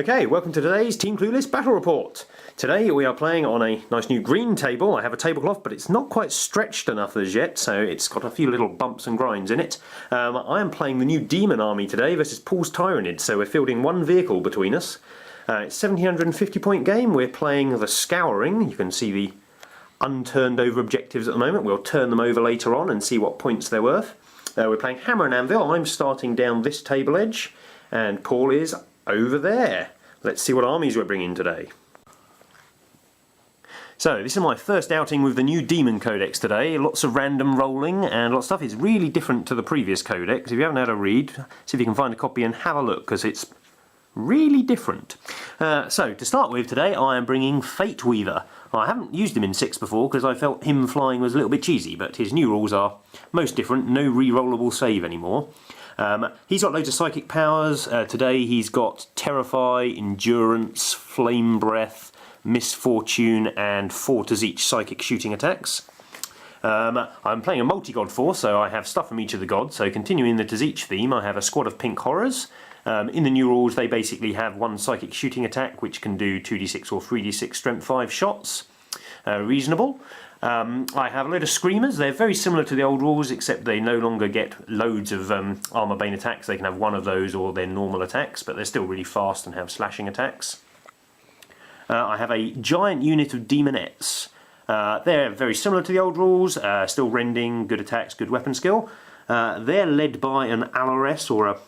Okay, welcome to today's Team Clueless Battle Report. Today we are playing on a nice new green table. I have a tablecloth, but it's not quite stretched enough as yet, so it's got a few little bumps and grinds in it. I am playing the new Demon Army today versus Paul's Tyranid, so we're fielding one vehicle between us. It's a 1750 point game. We're playing the Scouring. You can see the unturned over objectives at the moment. We'll turn them over later on and see what points they're worth. We're playing Hammer and Anvil. I'm starting down this table edge, and Paul is over there. Let's see what armies we're bringing today. So this is my first outing with the new Demon Codex today. Lots of random rolling and lots of stuff. It's really different to the previous codex. If you haven't had a read, see if you can find a copy and have a look, because it's really different. So to start with today, I am bringing Fate Weaver. I haven't used him in 6 before because I felt him flying was a little bit cheesy, but his new rules are most different. No re-rollable save anymore. He's got loads of psychic powers. Today he's got Terrify, Endurance, Flame Breath, Misfortune and 4 to each psychic shooting attacks. I'm playing a multi-god force, so I have stuff from each of the gods. So continuing the Tzeentch theme, I have a squad of pink horrors. In the new rules they basically have 1 psychic shooting attack which can do 2d6 or 3d6 strength 5 shots. Reasonable. I have a load of Screamers. They're very similar to the old rules, except they no longer get loads of armor bane attacks. They can have 1 of those or their normal attacks, but they're still really fast and have slashing attacks. I have a giant unit of Demonettes. They're very similar to the old rules, still rending, good attacks, good weapon skill. They're led by an Allaress, or a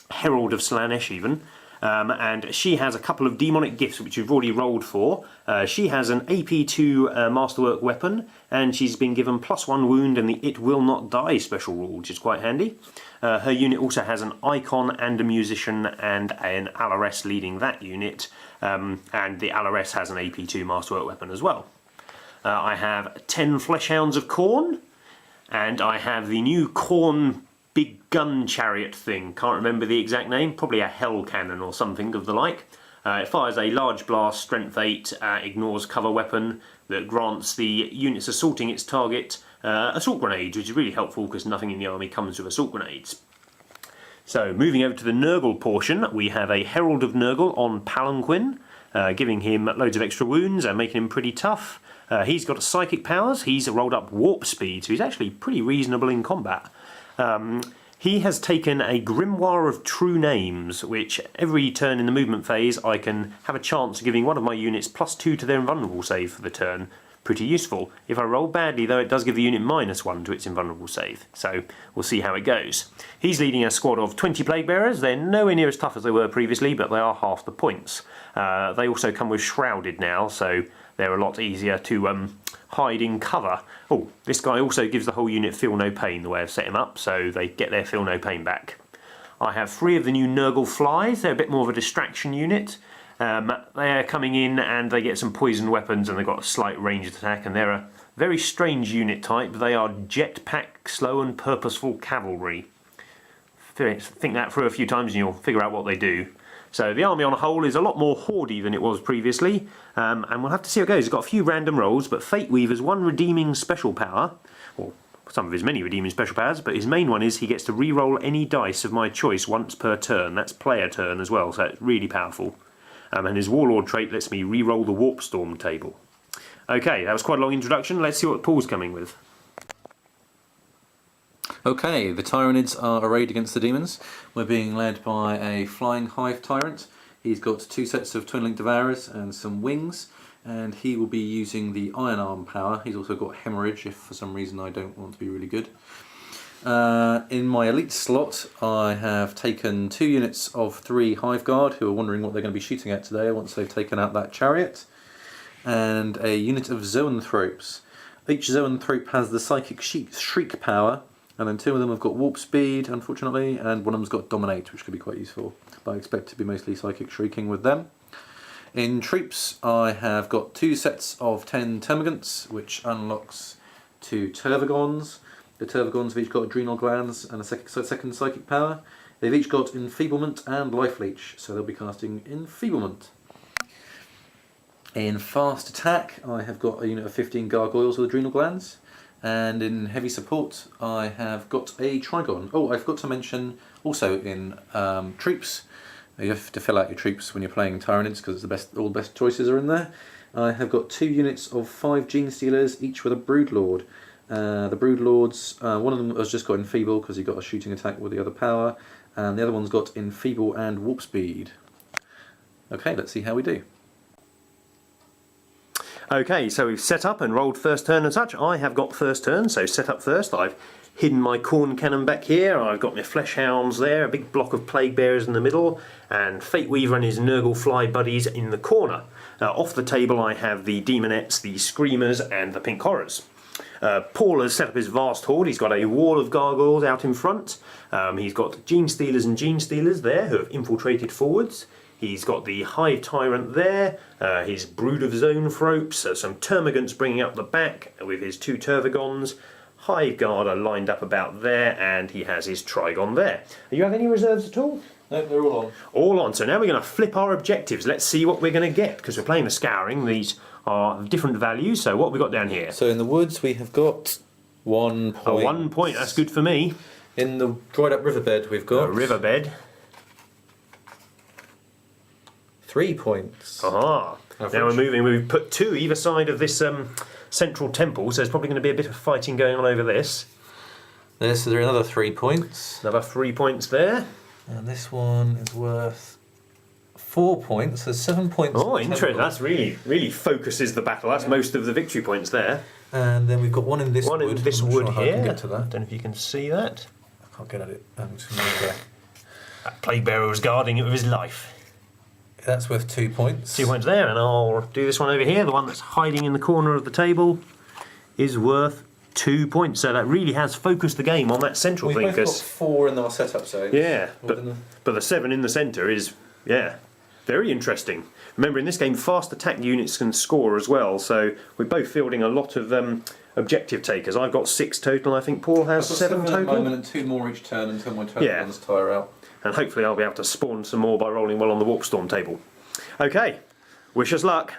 Herald of Slaanesh even. And she has a couple of demonic gifts which you've already rolled for. She has an AP2 Masterwork weapon, and she's been given +1 wound and the It Will Not Die special rule, which is quite handy. Her unit also has an Icon and a Musician and an Allaress leading that unit, and the Allaress has an AP2 Masterwork weapon as well. I have 10 Fleshhounds of Khorne, and I have the new Khorne big gun chariot thing. Can't remember the exact name, probably a hell cannon or something of the like. It fires a large blast, strength 8, ignores cover weapon that grants the units assaulting its target assault grenades, which is really helpful because nothing in the army comes with assault grenades. So moving over to the Nurgle portion, we have a Herald of Nurgle on Palanquin, giving him loads of extra wounds and making him pretty tough. He's got psychic powers. He's rolled up warp speed, so he's actually pretty reasonable in combat. He has taken a Grimoire of True Names, which every turn in the movement phase I can have a chance of giving one of my units +2 to their invulnerable save for the turn. Pretty useful. If I roll badly though, it does give the unit -1 to its invulnerable save, so we'll see how it goes. He's leading a squad of 20 Plague Bearers. They're nowhere near as tough as they were previously, but they are half the points. They also come with Shrouded now, so they're a lot easier to hide in cover. Oh, this guy also gives the whole unit Feel No Pain, the way I've set him up, so they get their Feel No Pain back. I have 3 of the new Nurgle Flies. They're a bit more of a distraction unit. They're coming in and they get some poison weapons and they've got a slight ranged attack, and they're a very strange unit type. They are Jetpack Slow and Purposeful Cavalry. Think that through a few times and you'll figure out what they do. So the army on a whole is a lot more hoardy than it was previously, and we'll have to see how it goes. It's got a few random rolls, but Fate Weaver's 1 redeeming special power, or some of his many redeeming special powers, but his main one is he gets to re-roll any dice of my choice once per turn. That's player turn as well, so it's really powerful. And his Warlord trait lets me re-roll the Warp Storm table. Okay, that was quite a long introduction. Let's see what Paul's coming with. Okay, the Tyranids are arrayed against the demons. We're being led by a Flying Hive Tyrant. He's got 2 sets of Twin-Link Devourers and some wings, and he will be using the Iron Arm power. He's also got Hemorrhage if for some reason I don't want to be really good. In my elite slot I have taken 2 units of 3 Hive Guard who are wondering what they're going to be shooting at today once they've taken out that chariot, and a unit of Zoanthropes. Each Zoanthrope has the Psychic Shriek power, and then 2 of them have got Warp Speed, unfortunately, and one of them's got Dominate, which could be quite useful. But I expect to be mostly Psychic Shrieking with them. In troops, I have got 2 sets of 10 Termagants, which unlocks 2 Tervagons. The Tervagons have each got Adrenal Glands and a second Psychic power. They've each got Enfeeblement and Life Leech, so they'll be casting Enfeeblement. In fast attack, I have got a unit of 15 Gargoyles with Adrenal Glands. And in heavy support I have got a Trigon. Oh, I forgot to mention also in troops You have to fill out your troops when you're playing Tyranids because all the best choices are in there. I have got 2 units of 5 Gene Stealers, each with a Broodlord. The Broodlords, one of them has just got Enfeeble because he got a shooting attack with the other power, and the other one's got Enfeeble and Warp Speed. Okay, let's see how we do. Okay, so we've set up and rolled first turn and such. I have got first turn, so set up first. I've hidden my corn cannon back here. I've got my flesh hounds there, a big block of plague bearers in the middle, and Fate Weaver and his Nurgle fly buddies in the corner. Off the table I have the demonettes, the screamers, and the pink horrors. Paul has set up his vast horde. He's got a wall of gargoyles out in front. He's got Gene Stealers and Gene Stealers there who have infiltrated forwards. He's got the Hive Tyrant there, his brood of Zoanthropes, some Termagants bringing up the back with his 2 Tervagons. Hive Guard are lined up about there, and he has his Trigon there. Do you have any reserves at all? No, they're all on. All on. So now we're going to flip our objectives. Let's see what we're going to get, because we're playing the Scouring. These are different values. So what have we got down here? So in the woods we have got 1 point. 1 point. That's good for me. In the dried up riverbed we've got... A riverbed. 3 points. Aha. Now we're moving. We've put 2 either side of this central temple, so there's probably going to be a bit of fighting going on over this. So there are another 3 points. Another 3 points there. And this one is worth 4 points. There's 7 points. Oh, interesting. That's really focuses the battle. That's most of the victory points there. And then we've got one in this wood. One in this I'm wood not sure here. how I can get to that. I don't know if you can see that. I can't get at it. I'm just going to go. That plague bearer was guarding it with his life. That's worth 2 points. 2 points there, and I'll do this one over here. The one that's hiding in the corner of the table is worth 2 points. So that really has focused the game on that central thing. We've both got 4 in our setup zones. Yeah, but the 7 in the centre is, yeah, very interesting. Remember, in this game, fast attack units can score as well, so we're both fielding a lot of objective takers. I've got 6 total, I think Paul has 7 total. At the moment, and 2 more each turn until my turn ones tire out. And hopefully I'll be able to spawn some more by rolling well on the Warpstorm table. Okay, wish us luck.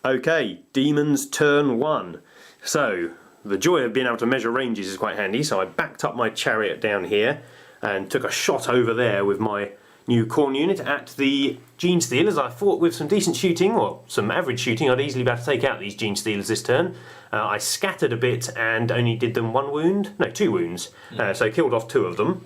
Okay, Demons turn 1. So, the joy of being able to measure ranges is quite handy, so I backed up my chariot down here and took a shot over there with my new corn unit at the Gene Stealers. I thought with some decent shooting, or some average shooting, I'd easily be able to take out these Gene Stealers this turn. I scattered a bit and only did them 1 wound, no 2 wounds, so killed off 2 of them.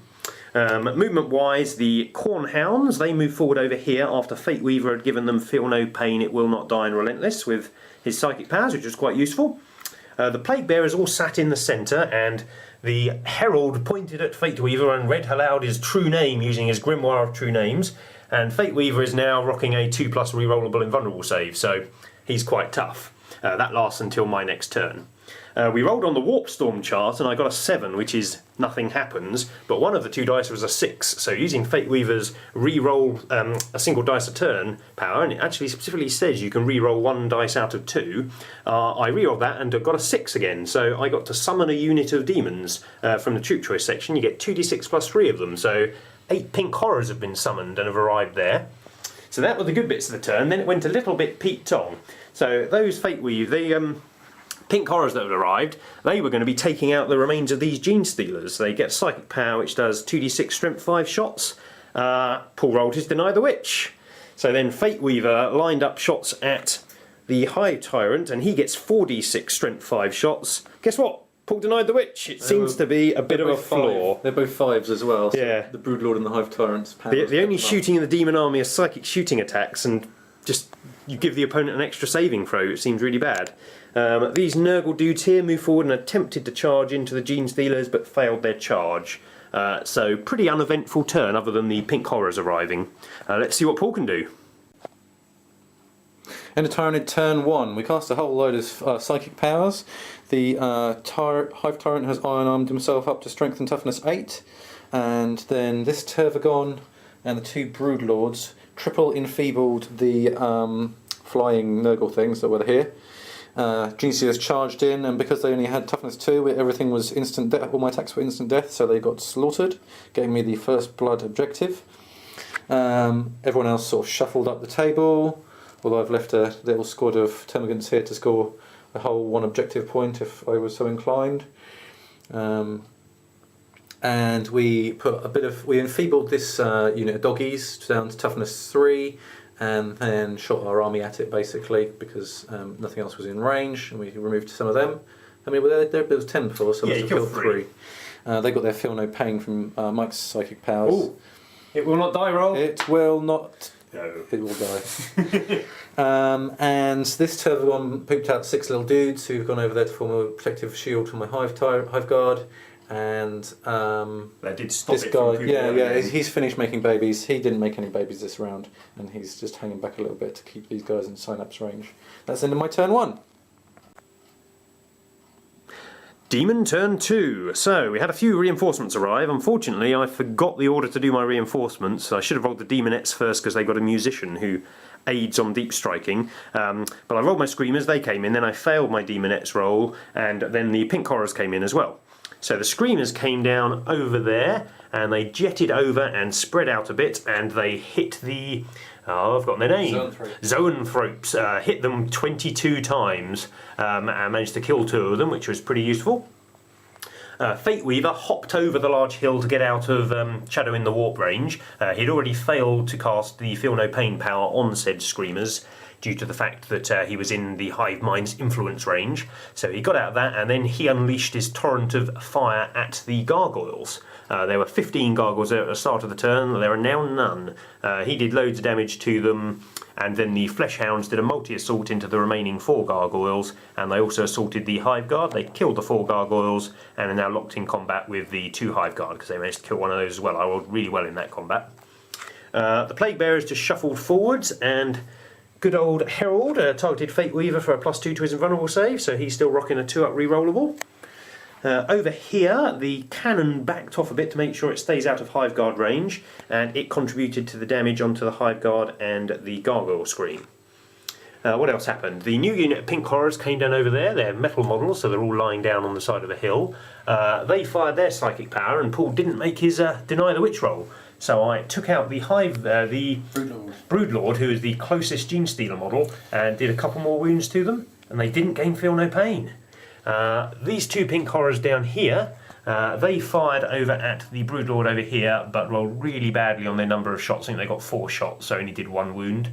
Movement wise, the Corn Hounds, they move forward over here after Fate Weaver had given them Feel No Pain, It Will Not Die and Relentless with his psychic powers, which was quite useful. The Plague Bearers all sat in the centre, and the Herald pointed at Fate Weaver and read aloud his true name using his Grimoire of True Names, and Fate Weaver is now rocking a 2+ rerollable invulnerable save, so he's quite tough. That lasts until my next turn. We rolled on the Warpstorm chart and I got a 7, which is nothing happens, but one of the 2 dice was a 6, so using Fate Weaver's re-roll a single dice a turn power, and it actually specifically says you can re-roll 1 dice out of 2, I re-rolled that and got a 6 again, so I got to summon a unit of demons from the troop choice section. You get 2d6 plus 3 of them, so 8 pink horrors have been summoned and have arrived there. So that were the good bits of the turn. Then it went a little bit Pete Tong. So those Fate Weave, the pink horrors that had arrived, they were going to be taking out the remains of these Gene Stealers. They get psychic power, which does 2d6 strength 5 shots. Paul rolled his Deny the Witch. So then Fate Weaver lined up shots at the Hive Tyrant, and he gets 4d6 strength 5 shots. Guess what? Paul denied the Witch. It seems to be a bit of a flaw. They're both 5s as well. So yeah. The Broodlord and the Hive Tyrant's powers. The only shooting in the demon army are psychic shooting attacks, and just you give the opponent an extra saving throw. It seems really bad. These Nurgle dudes here move forward and attempted to charge into the Gene Stealers, but failed their charge. So pretty uneventful turn, other than the pink horrors arriving. Let's see what Paul can do. Enter Tyranid turn 1. We cast a whole load of psychic powers. The Hive Tyrant has iron armed himself up to strength and toughness 8, and then this Tervagon and the 2 Broodlords triple enfeebled the flying Nurgle things that were here. Gene Stealers charged in, and because they only had toughness 2, everything was instant death. All my attacks were instant death, so they got slaughtered, gave me the first blood objective. Everyone else sort of shuffled up the table, although I've left a little squad of Termagants here to score a whole 1 objective point if I was so inclined. and we enfeebled this unit of doggies down to toughness 3, and then shot our army at it basically because nothing else was in range, and we removed some of them. I mean, there was 10 before, so we killed 3. They got their feel no pain from Mike's psychic powers. Ooh. It will not die roll? It will not. No. It will die. And this Turvagon pooped out 6 little dudes who've gone over there to form a protective shield for my hive guard. And that did stop this it guy, from he's finished making babies. He didn't make any babies this round, and he's just hanging back a little bit to keep these guys in synapse range. That's the end of my turn 1. Demon turn 2. So we had a few reinforcements arrive. Unfortunately, I forgot the order to do my reinforcements. I should have rolled the demonettes first because they got a musician who aids on deep striking. But I rolled my screamers, they came in, then I failed my demonettes roll, and then the pink horrors came in as well. So the screamers came down over there, and they jetted over and spread out a bit, and they hit the... Oh, I've got their name. Zoanthropes. Hit them 22 times and managed to kill 2 of them, which was pretty useful. Fate Weaver hopped over the large hill to get out of Shadow in the Warp range. He'd already failed to cast the Feel No Pain power on said Screamers due to the fact that he was in the Hive Mind's influence range. So he got out of that, and then he unleashed his torrent of fire at the gargoyles. There were 15 gargoyles there at the start of the turn, there are now none. He did loads of damage to them, and then the Flesh Hounds did a multi-assault into the remaining 4 gargoyles, and they also assaulted the Hive Guard. They killed the 4 gargoyles, and are now locked in combat with the 2 Hive Guard, because they managed to kill one of those as well. I rolled really well in that combat. The Plague Bearers just shuffled forwards, and good old Herald targeted Fate Weaver for a +2 to his invulnerable save, so he's still rocking a 2-up rerollable. Over here, the cannon backed off a bit to make sure it stays out of Hive Guard range, and it contributed to the damage onto the Hive Guard and the Gargoyle Scream. What else happened? The new unit of Pink Horrors came down over there. They're metal models, so they're all lying down on the side of a hill. They fired their psychic power, and Paul didn't make his Deny the Witch roll. So I took out the Broodlord, who is the closest Gene Stealer model, and did a couple more wounds to them, and they didn't gain Feel No Pain. These 2 pink horrors down here, they fired over at the Broodlord over here, but rolled really badly on their number of shots. I think they got 4 shots, so only did 1 wound.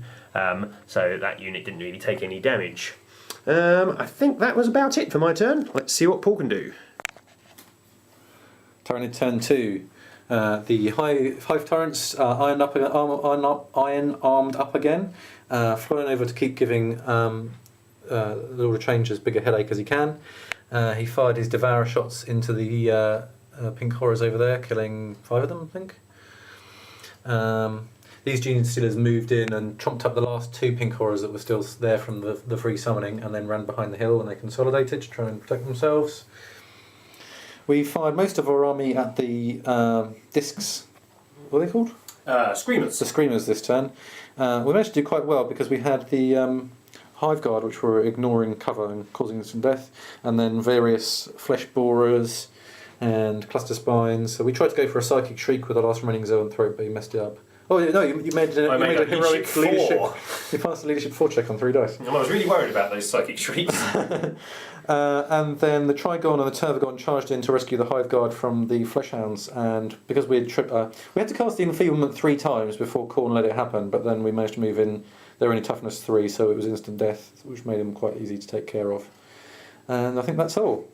So that unit didn't really take any damage. I think that was about it for my turn. Let's see what Paul can do. Tyranid turn 2. The Hive Tyrants iron armed up again, flying over to keep giving Lord of Change as big a headache as he can. He fired his Devourer shots into the pink horrors over there, killing 5 of them, I think. These Gene Stealers moved in and trumped up the last 2 pink horrors that were still there from the free summoning, and then ran behind the hill, and they consolidated to try and protect themselves. We fired most of our army at the discs. What are they called? Screamers. The Screamers this turn. We managed to do quite well because we had the Hive Guard, which were ignoring cover and causing some death, and then various Flesh Borers and Cluster Spines. So we tried to go for a Psychic Shriek with the last remaining Zoanthrope, but you messed it up. Oh no, you made a heroic leadership. You passed the leadership 4 check on 3 dice. I was really worried about those Psychic Shrieks. And then the Trigon and the Turvagon charged in to rescue the Hive Guard from the Flesh Hounds, and because we had to cast the enfeeblement 3 times before Khorne let it happen, but then we managed to move in. They were only toughness 3, so it was instant death, which made them quite easy to take care of. And I think that's all.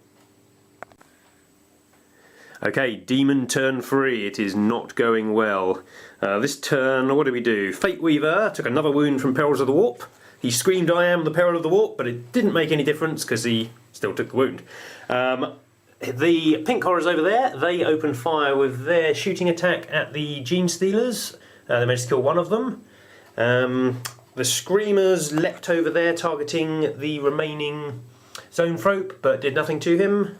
Okay, Demon turn 3. It is not going well. This turn, what did we do? Fate Weaver took another wound from Perils of the Warp. He screamed, "I am the Peril of the Warp," but it didn't make any difference because he still took the wound. The pink horrors over there, they opened fire with their shooting attack at the Gene Stealers. They managed to kill 1 of them. The Screamers leapt over there targeting the remaining Zoanthrope, but did nothing to him.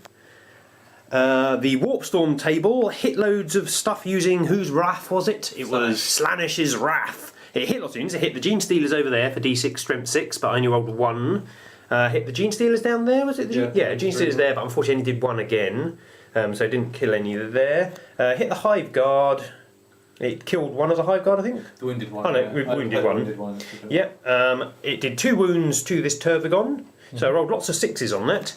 The Warpstorm table hit loads of stuff using whose wrath was it? It was Slanish's wrath. It hit lots of units. It hit the Gene Stealers over there for D6 Strength 6, but I only rolled 1. Hit the Gene Stealers down there, was it? Yeah, Gene Stealers there, but unfortunately only did 1 again. So it didn't kill any there. Hit the Hive Guard. It killed 1 of the Hive Guard, I think. The wounded 1. Oh no, wounded 1. Yep. It did 2 wounds to this Turvagon, so I rolled lots of 6s on that.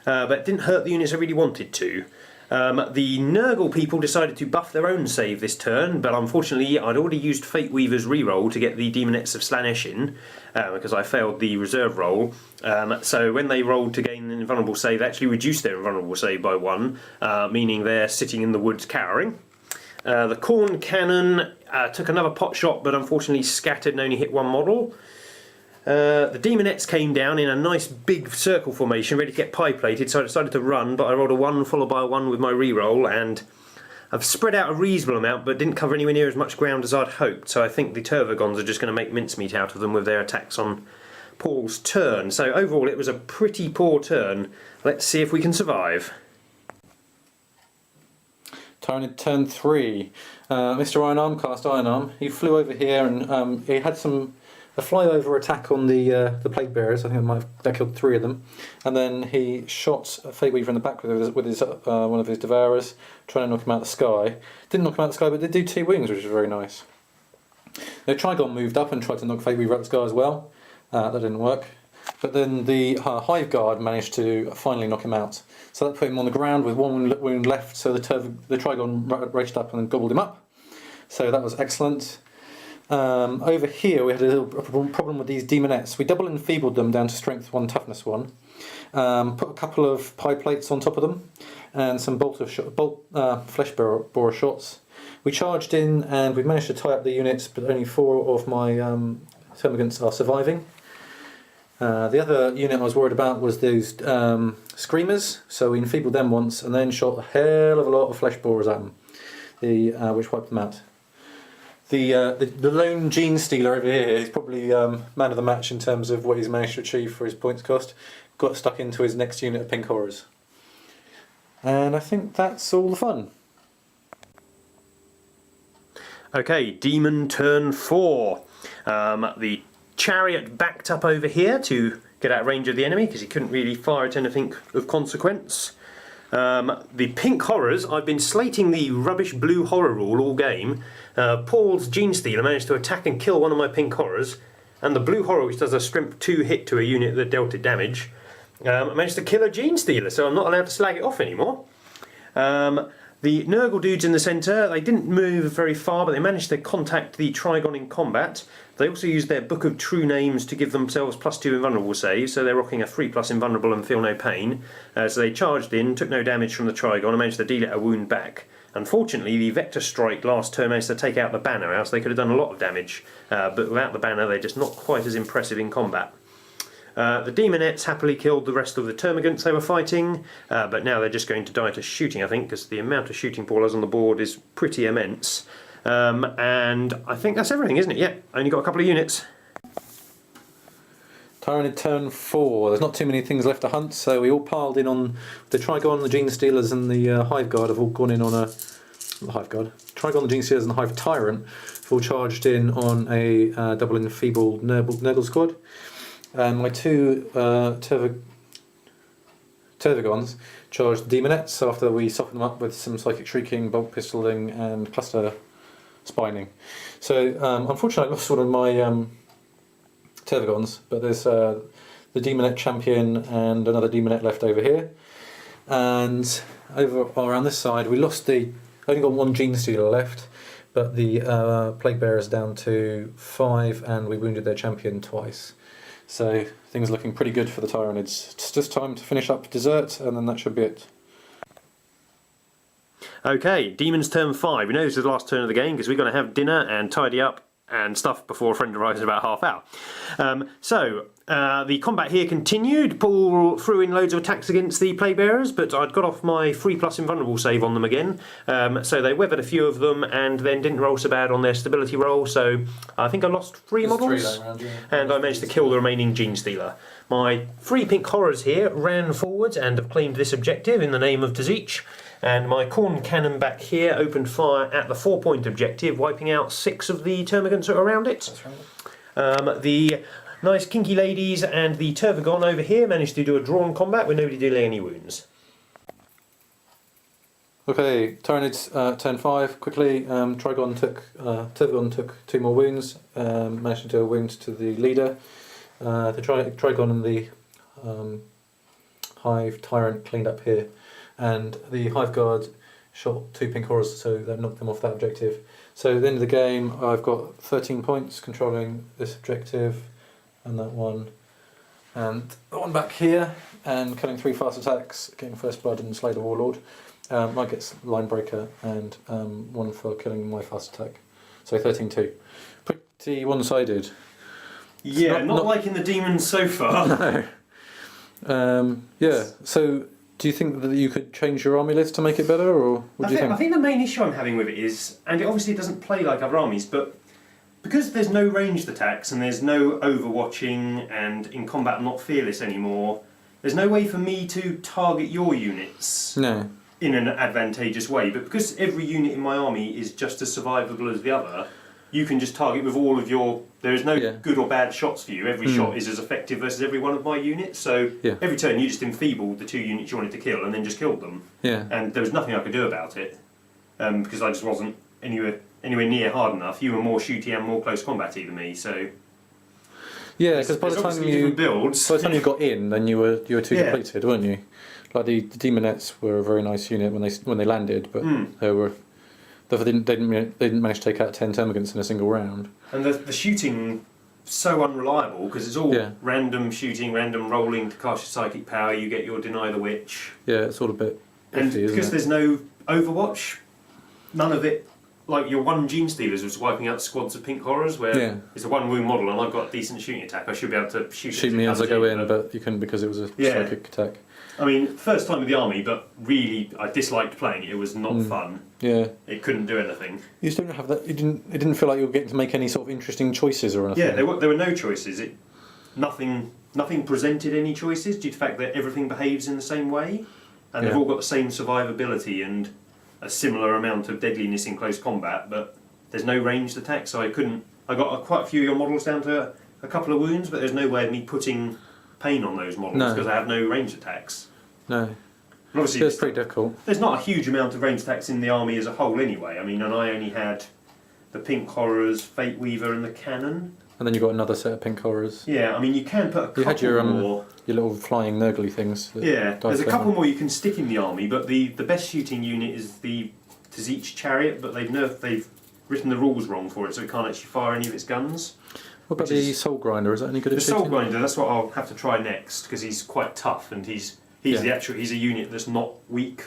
But it didn't hurt the units I really wanted to. The Nurgle people decided to buff their own save this turn, but unfortunately I'd already used Fate Weaver's reroll to get the Demonettes of Slanesh in, because I failed the reserve roll. So when they rolled to gain an invulnerable save, they actually reduced their invulnerable save by 1, meaning they're sitting in the woods cowering. The Corn Cannon took another pot shot, but unfortunately scattered and only hit 1 model. The Demonettes came down in a nice big circle formation, ready to get pie plated, so I decided to run, but I rolled a 1 followed by a 1 with my reroll, and I've spread out a reasonable amount but didn't cover anywhere near as much ground as I'd hoped, so I think the Tervagons are just going to make mincemeat out of them with their attacks on Paul's turn. So overall it was a pretty poor turn. Let's see if we can survive. Tyranid turn 3. Mr. Ironarm cast Ironarm. He flew over here and he had a flyover attack on the Plague Bearers. I think that killed 3 of them, and then he shot Fate Weaver in the back with his one of his Devourers, trying to knock him out of the sky. Didn't knock him out of the sky, but did do 2 wings, which was very nice. The Trigon moved up and tried to knock Fate Weaver out of the sky as well. That didn't work. But then the Hive Guard managed to finally knock him out. So that put him on the ground with 1 wound left. So the Trigon raced up and gobbled him up. So that was excellent. Over here we had a little problem with these Demonettes. We double enfeebled them down to strength 1, toughness 1. Put a couple of pie plates on top of them and some flesh borer shots. We charged in and we managed to tie up the units, but only 4 of my termagants are surviving. The other unit I was worried about was those Screamers, so we enfeebled them once and then shot a hell of a lot of flesh borers at them, which wiped them out. The lone Gene Stealer over here is probably man of the match in terms of what he's managed to achieve for his points cost. Got stuck into his next unit of Pink Horrors. And I think that's all the fun. Okay, Demon turn 4. The Chariot backed up over here to get out of range of the enemy because he couldn't really fire at anything of consequence. The Pink Horrors, I've been slating the rubbish blue horror rule all game. Paul's Gene Stealer managed to attack and kill one of my Pink Horrors, and the blue horror, which does a strength 2 hit to a unit that dealt it damage, managed to kill a Gene Stealer, so I'm not allowed to slag it off anymore. The Nurgle dudes in the centre, they didn't move very far, but they managed to contact the Trigon in combat. They also used their Book of True Names to give themselves +2 invulnerable saves, so they're rocking a 3+ invulnerable and feel no pain. So they charged in, took no damage from the Trigon, and managed to deal it a wound back. Unfortunately, the Vector Strike last turn managed to take out the banner, else they could have done a lot of damage. But without the banner, they're just not quite as impressive in combat. The Demonettes happily killed the rest of the Termagants they were fighting, but now they're just going to die to shooting, I think, because the amount of shooting Paul has on the board is pretty immense. And I think that's everything, isn't it? Yeah, only got a couple of units. Tyranid turn 4. There's not too many things left to hunt, so we all piled in on the Trigon, the Gene Stealers, and the Hive Guard have all gone in on a Hive Guard. Trigon, the Gene Stealers, and the Hive Tyrant have all charged in on a double enfeebled Nurgle squad. And my 2 Tervagons charged Demonettes after we softened them up with some Psychic Shrieking, Bolt Pistoling, and Cluster Spining. So unfortunately I lost one of my Tervagons, but there's the Demonette Champion and another Demonette left over here. And over around this side we only got 1 Gene Stealer left, but the Plague Bearers down to 5, and we wounded their champion twice. So things are looking pretty good for the Tyranids. It's just time to finish up dessert, and then that should be it. Okay, Demons turn 5. We know this is the last turn of the game because we're going to have dinner and tidy up and stuff before a friend arrives in about half hour. The combat here continued. Paul threw in loads of attacks against the Plague Bearers, but I'd got off my 3+ invulnerable save on them again. So they weathered a few of them and then didn't roll so bad on their stability roll. So I think I lost 3 models, and I managed to kill the remaining Gene Stealer. My 3 Pink Horrors here ran forwards and have claimed this objective in the name of Tzich. And my Corn Cannon back here opened fire at the 4-point objective, wiping out 6 of the Termagants that are around it. That's right. The nice Kinky Ladies and the Tervagon over here managed to do a drawn combat with nobody dealing any wounds. Okay, Tyranids turn 5 quickly. Tervagon took 2 more wounds, managed to do a wound to the leader. The Trigon and the Hive Tyrant cleaned up here. and the Hive Guard shot 2 pink horrors, so that knocked them off that objective. So at the end of the game, I've got 13 points controlling this objective, and that one, and that one back here, and killing 3 fast attacks, getting First Blood and Slay the Warlord. I get Line Breaker and 1 for killing my fast attack. So 13-2. Pretty one-sided. Yeah, not liking the demons so far. No. Yeah, so do you think that you could change your army list to make it better, or what do you think? I think the main issue I'm having with it is, and it obviously doesn't play like other armies, but because there's no ranged attacks and there's no overwatching, and in combat I'm not fearless anymore, there's no way for me to target your units in an advantageous way. But because every unit in my army is just as survivable as the other, you can just target with all of your... There is no good or bad shots for you. Every shot is as effective versus every one of my units. So every turn you just enfeebled the 2 units you wanted to kill and then just killed them. Yeah. And there was nothing I could do about it because I just wasn't anywhere near hard enough. You were more shooty and more close combat-y than me, so... Yeah, because by the time you got in, then you were too depleted, weren't you? Like the Demonettes were a very nice unit when they landed, but they didn't manage to take out 10 termagants in a single round. And the shooting so unreliable because it's all random shooting, random rolling to cast your psychic power. You get your Deny the Witch. Yeah, it's all a bit. And because there's no Overwatch, none of it. Like your 1 Gene Stealers was wiping out squads of pink horrors, where it's a 1 wound model, and I've got a decent shooting attack. I should be able to shoot me as I go in, but you couldn't because it was a psychic attack. I mean, first time with the army, but really I disliked playing it. It was not fun. Yeah, it couldn't do anything. You just don't have that. It didn't feel like you were getting to make any sort of interesting choices or anything. Yeah, there were no choices. Nothing presented any choices due to the fact that everything behaves in the same way, and they've all got the same survivability and a similar amount of deadliness in close combat, but there's no ranged attack, so I couldn't... I got quite a few of your models down to a couple of wounds, but there's no way of me putting pain on those models because I have no ranged attacks. No. And obviously, it's pretty difficult. There's not a huge amount of ranged attacks in the army as a whole anyway. I mean, and I only had the Pink Horrors, Fate Weaver and the Cannon. And then you got another set of Pink Horrors. Yeah, I mean, you can put a couple You had your, more... your little flying nurgly things. There's a couple more you can stick in the army, but the best shooting unit is the Tzeentch Chariot, but they've written the rules wrong for it, so it can't actually fire any of its guns. What about the Soul Grinder? Is that any good at shooting? The Soul Grinder, that's what I'll have to try next, because he's quite tough, and he's a unit that's not weak,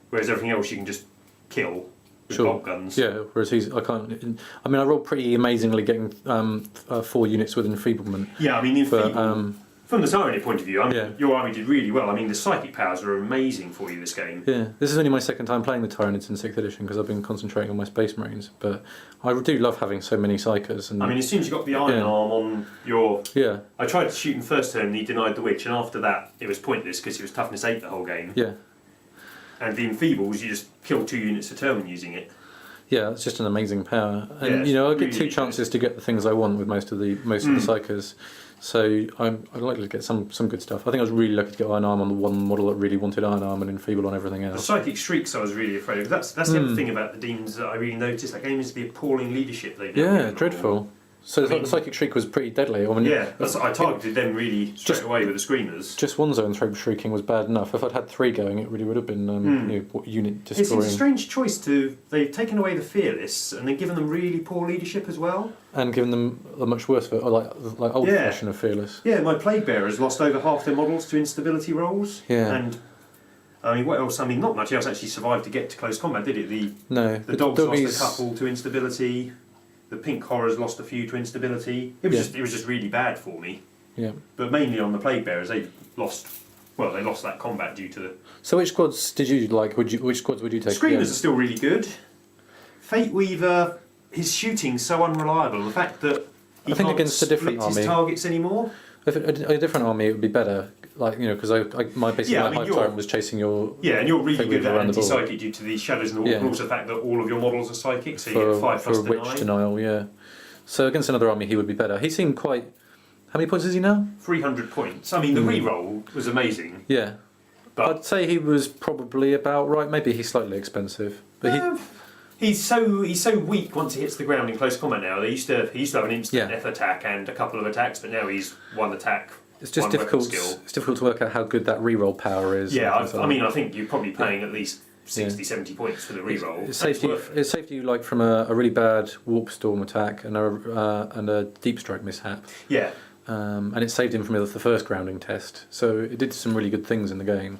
whereas everything else you can just kill with bolt guns. Yeah, whereas I rolled pretty amazingly getting 4 units with enfeeblement. Yeah, I mean, from the Tyranid point of view, your army did really well. I mean, the psychic powers are amazing for you this game. Yeah, this is only my 2nd time playing the Tyranids in 6th edition because I've been concentrating on my Space Marines, but I do love having so many Psychers. And I mean, as soon as you got the Iron Arm on your... Yeah. I tried to shoot him first turn and he denied the Witch, and after that it was pointless because he was toughness 8 the whole game. Yeah. And the Enfeebles, you just kill 2 units a turn when using it. Yeah, it's just an amazing power. And I get 2 chances to get the things I want with most of the Psychers. So I'm likely to get some good stuff. I think I was really lucky to get Iron Arm on the one model that really wanted Iron Arm and Enfeeble on everything else. The Psychic Shrieks I was really afraid of. That's the other thing about the Demons that I really noticed. That game is the appalling leadership they've got. Yeah, dreadful. So the Psychic Shriek was pretty deadly. I targeted them really straight away with the Screamers. Just one zone throw shrieking was bad enough. If I'd had 3 going, it really would have been unit destroying. It's a strange choice they've taken away the Fearless and then given them really poor leadership as well. And given them a much worse, like old version of Fearless. Yeah, my Plague Bearers lost over half their models to instability rolls. Yeah. And I mean, what else? I mean, not much else actually survived to get to close combat, did it? The Dogs lost a couple to instability. The Pink Horrors lost a few to instability. It was just really bad for me. Yeah. But mainly on the Plague Bearers, they lost that combat due to the... So which squads did you like? Which squads would you take? Screamers are still really good. Fate Weaver, his shooting's so unreliable. The fact that he can't against a different split his targets anymore. If a different army, it would be better. Because my Hive Tyrant was chasing your... Yeah, and you're really good at anti-psychic due to the shadows in the wall, and also the fact that all of your models are psychic, so you get 5 plus deny. For Witch Denial, yeah. So against another army, he would be better. He seemed quite... How many points is he now? 300 points. I mean, the re-roll was amazing. Yeah. But I'd say he was probably about right. Maybe he's slightly expensive. But he's so weak once he hits the ground in close combat now. He used to have an instant death attack and a couple of attacks, but now he's 1 attack, It's just one weapon difficult. skill. It's difficult to work out how good that reroll power is. Yeah, and things like I mean, that. I think you're probably paying at least 60, 70 points for the reroll. It saved you. It saved you like from a really bad warp storm attack and a deep strike mishap. Yeah. And it saved him from the first grounding test. So it did some really good things in the game.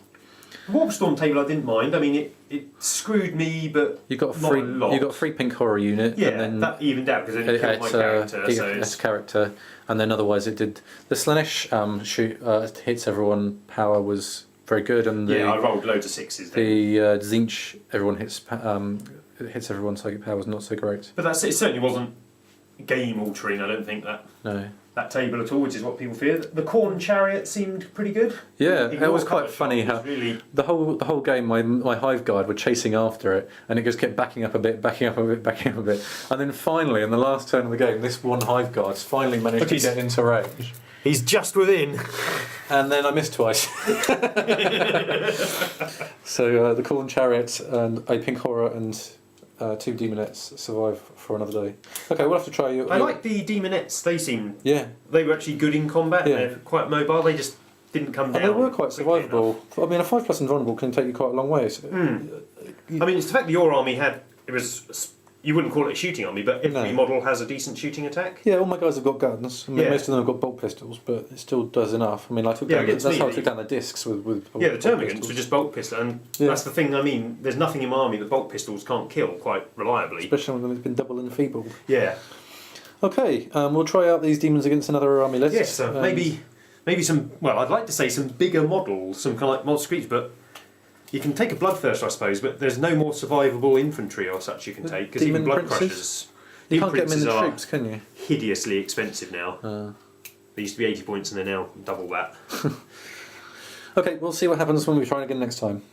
Warp Storm table I didn't mind. I mean, it screwed me, but You got a not free. a lot. You got a free pink horror unit. Yeah, and then that evened out because it killed my character. So as a character, and then otherwise it did. The Slanesh hits everyone power was very good, and yeah, I rolled loads of sixes. Then. the Zinch everyone hits everyone psychic power was not so great. But it certainly wasn't game altering. I don't think that table at all, which is what people fear. The Corn Chariot seemed pretty good. Yeah, Ignore it was quite cover funny shot how was really... the whole game my Hive Guard were chasing after it, and it just kept backing up a bit, and then finally in the last turn of the game, this one Hive Guard finally managed to get into range. He's just within. And then I missed twice. So the Corn Chariot and a Pink Horror and 2 Demonettes survive for another day. Okay, we'll have to try you. I like the Demonettes. They seemed... Yeah. They were actually good in combat. Yeah. They're quite mobile. They just didn't come down. And they were quite quickly survivable. I mean, a 5+ invulnerable can take you quite a long way. So I mean, it's the fact that your army had... It was... You wouldn't call it a shooting army, but every model has a decent shooting attack. yeah, all my guys have got guns. I mean, most of them have got bolt pistols, but it still does enough. I mean, that's how I took down the discs with Yeah, the bolt Termagants pistols. were just bolt pistol, and that's the thing. I mean, there's nothing in my army that bolt pistols can't kill quite reliably. Especially when it's been double enfeebled. Yeah. Okay, we'll try out these demons against another army list. Yes, maybe some. Well, I'd like to say some bigger models, some kind of like monster creatures, but you can take a Bloodthirster, I suppose. But there's no more survivable infantry or such you can take because even Blood Crushers. You can't get them in the troops, can you? Hideously expensive now. They used to be 80 points and they're now double that. Okay, we'll see what happens when we try again next time.